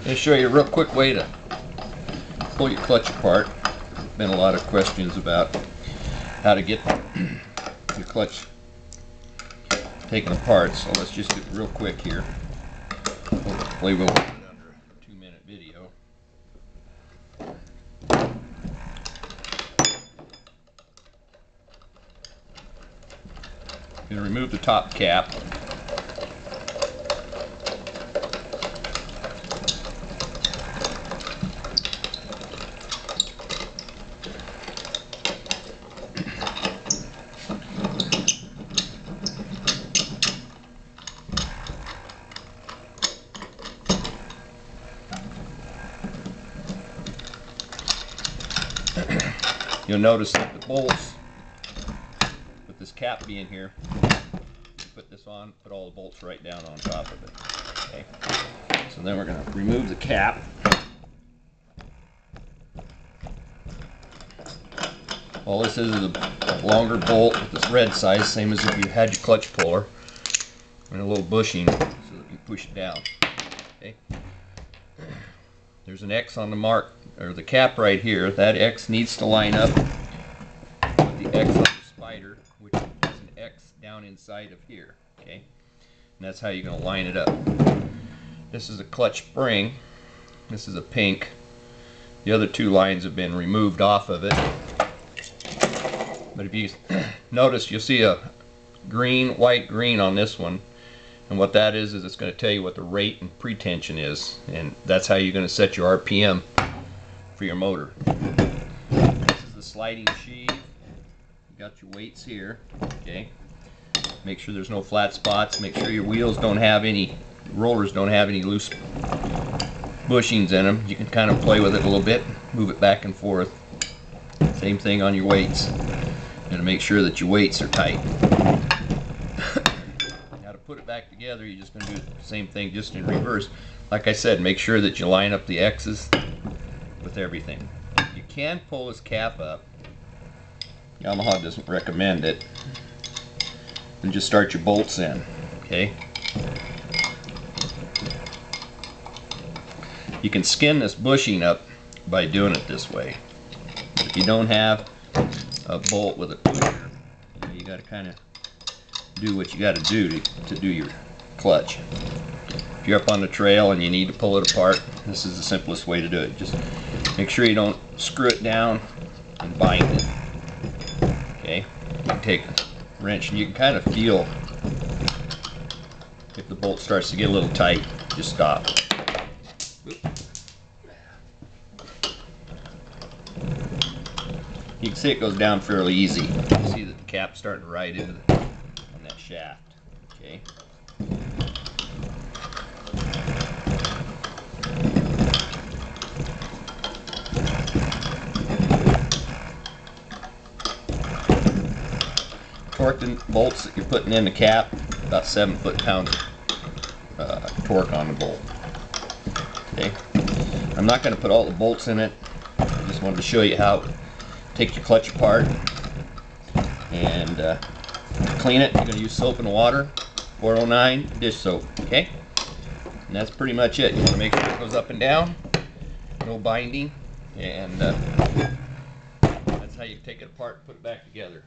I'm going to show you a real quick way to pull your clutch apart. There's been a lot of questions about how to get your clutch taken apart, so let's just do it real quick here. Hopefully we'll do it under a 2-minute video. I'm going to remove the top cap. You'll notice that the bolts, with this cap being here, put this on, put all the bolts right down on top of it. Okay. So then we're going to remove the cap. All this is a longer bolt with this red size, same as if you had your clutch puller, and a little bushing so that you push it down. Okay. There's an X on the mark, or the cap right here. That X needs to line up with the X on the spider, which is an X down inside of here. Okay, and that's how you're going to line it up. This is a clutch spring. This is a pink. The other two lines have been removed off of it. But if you notice, you'll see a green, white, green on this one. And what that is it's going to tell you what the rate and pretension is, and that's how you're going to set your RPM for your motor. This is the sliding sheave. You got your weights here. Okay. Make sure there's no flat spots. Make sure your wheels don't have any, rollers don't have any loose bushings in them. You can kind of play with it a little bit, move it back and forth. Same thing on your weights. You got to make sure that your weights are tight. Put it back together, you're just going to do the same thing, just in reverse. Like I said, make sure that you line up the X's with everything. You can pull this cap up. Yamaha doesn't recommend it. And just start your bolts in. Okay. You can skin this bushing up by doing it this way. But if you don't have a bolt with a pusher, you got to kind of do what you got to do to do your clutch. If you're up on the trail and you need to pull it apart, this is the simplest way to do it. Just make sure you don't screw it down and bind it. Okay, you can take a wrench and you can kind of feel if the bolt starts to get a little tight. Just stop. You can see it goes down fairly easy. You see that the cap's starting to ride into that shaft. Okay. Torque the bolts that you're putting in the cap, about 7 foot-pounds torque on the bolt. Okay. I'm not going to put all the bolts in it. I just wanted to show you how to take your clutch apart and clean it. You're going to use soap and water, 409 dish soap. Okay, and that's pretty much it. You want to make sure it goes up and down, no binding, and that's how you take it apart and put it back together.